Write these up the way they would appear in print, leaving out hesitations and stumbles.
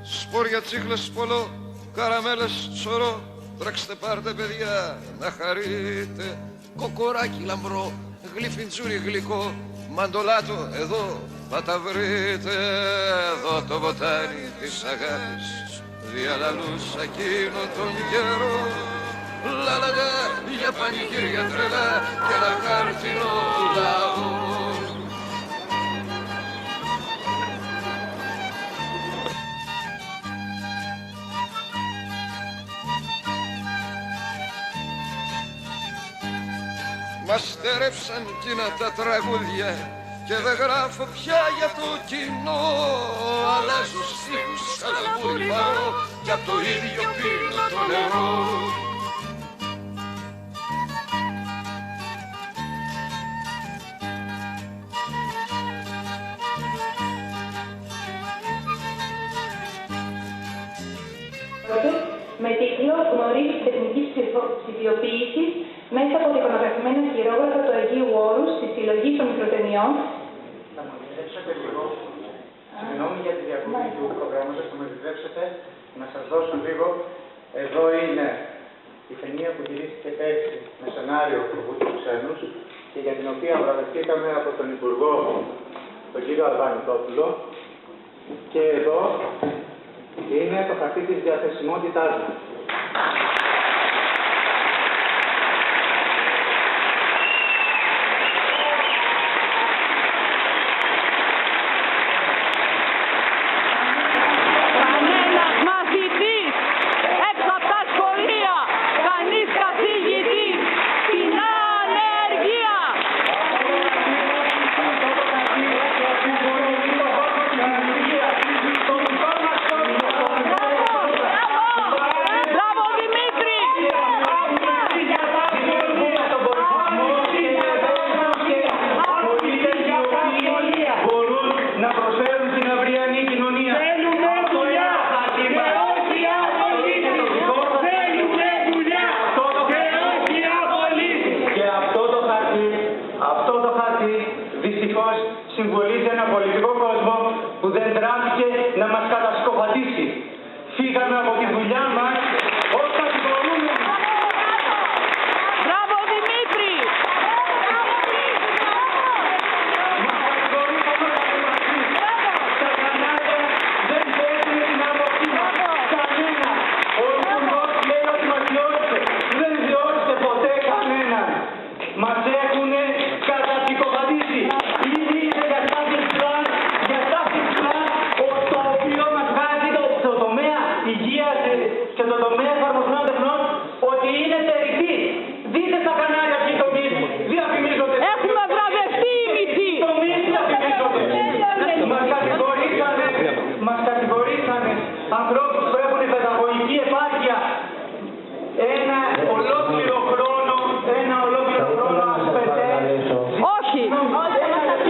Σπόρια, τσίχλες, πολλό, καραμέλες, σωρό. Τρέξτε πάρτε παιδιά να χαρείτε. Κοκοράκι λαμπρό, γλυφιντζούρι γλυκό. Μαντολάτο εδώ θα τα βρείτε. Εδώ το βοτάνι της αγάπης διαλαλούσα εκείνο τον καιρό. Λαλαλα για πανηγύρια τρελά και ένα χάρτινο λαό. Μας στερεύσαν εκείνα τα τραγούδια και δεν γράφω πια για το κοινό. Αλλάζω στίχους σαν λαγούρι παρώ κι απ' το ίδιο πίνω το νερό. Με τίτλο «Γνωρίζεις τεχνικής ψηφιοποίησης μέσα από το εικονογραφημένο χειρόγραφο του Αγίου Όρους στη συλλογή των μικροτενιών». Θα μου επιτρέψετε λίγο, συγγνώμη για τη διακοπή του προγράμματος, θα μου επιτρέψετε να σας δώσω λίγο. Εδώ είναι η ταινία που γυρίστηκε πέρσι με σενάριο του Βούτου Ξένους και για την οποία βραβευτήκαμε από τον Υπουργό, τον κύριο Αρβανιτόπουλο. Και εδώ είναι το χαρτί της διαθεσιμότητάς μου. Κανένας μαθητής έξω από τα σχολεία, κανείς καθηγητής στην ανεργία. Μπράβο Δημήτρη! Μπορούν να προσφέρουν στην αυριανή κοινωνία. Θέλουμε δουλειά! Και όχι απολύτως! Θέλουμε δουλειά! Και όχι απολύτως! Και αυτό το χαρτί δυστυχώς συμβολίζει ένα πολιτικό κόσμο που δεν τράπηκε να μας κατασκοπατήσει. Φύγαμε από τη δουλειά μας ως κατηγορούμενοι. Μπράβο Δημήτρη! Τα κανάλια δεν παίζουν την άποψή μας. Κανένα. Ο Υπουργός λέει ότι μας διώξετε. Δεν διώξετε ποτέ κανέναν. Μας έχουνε καταδικοπατήσει. Ήδη είναι για staffing plan, το οποίο μας βγάζει το τομέα υγείας και το τομέα εφαρμοσμένων τεχνών ότι είναι στερητή. Δείτε στα κανάλια ποιοι τομείς διαφημίζονται. Έχουμε βραβευτεί οι μισοί. Τομείς διαφημίζονται. Μας κατηγορήσανε ανθρώπους που έχουν παιδαγωγική επάρκεια ένα ολόκληρο χρόνο Όχι.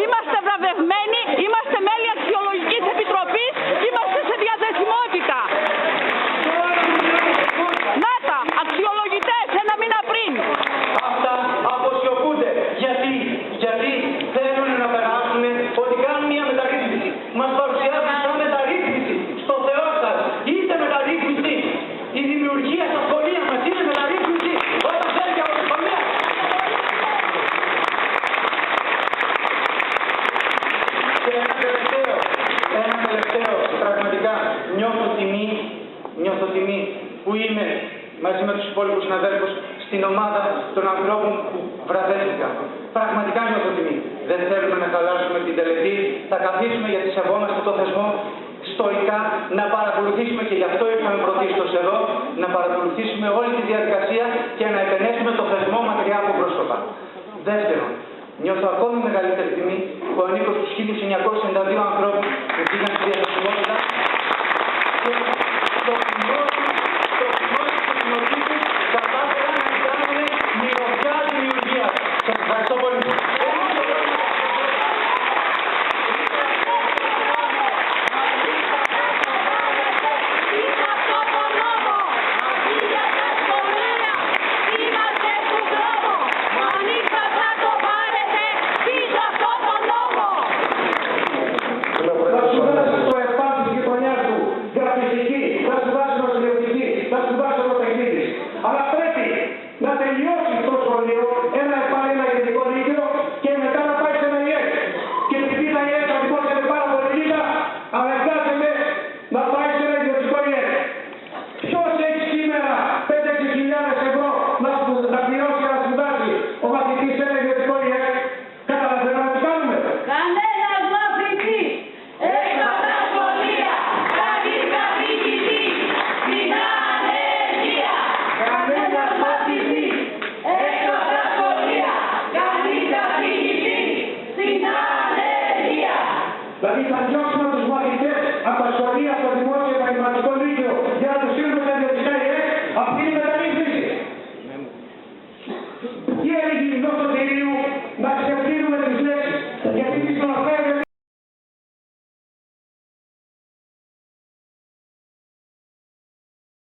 Είμαστε βραβευμένοι, είμαστε μέλη αξιολογικής επιτροπής, είμαστε σε διαθεσιμότητα. Να τα, αξιολογητές, ένα μήνα πριν. Αυτά αποσιωπούνται. Γιατί θέλουν να περάσουν ότι κάνουν μια μεταρρύθμιση. Μας παρουσιάζουν σαν μεταρρύθμιση στο Θεό σας. Είστε μεταρρύθμιση. Η δημιουργία στα σχολεία μας είναι μεταρρύθμιση. στην ομάδα των ανθρώπων που βραβεύτηκαν. Πραγματικά νιώθω τιμή. Δεν θέλουμε να χαλάσουμε την τελετή. Θα καθίσουμε γιατί σεβόμαστε το θεσμό στοικά, να παρακολουθήσουμε και γι' αυτό ήρθαμε πρωτίστως εδώ, να παρακολουθήσουμε όλη τη διαδικασία και να επενέσουμε το θεσμό μακριά από πρόσωπα. Δεύτερον, νιώθω ακόμη μεγαλύτερη τιμή που ανήκω στους 1992 ανθρώπους που πήγαν στη διαδοσιμότητα και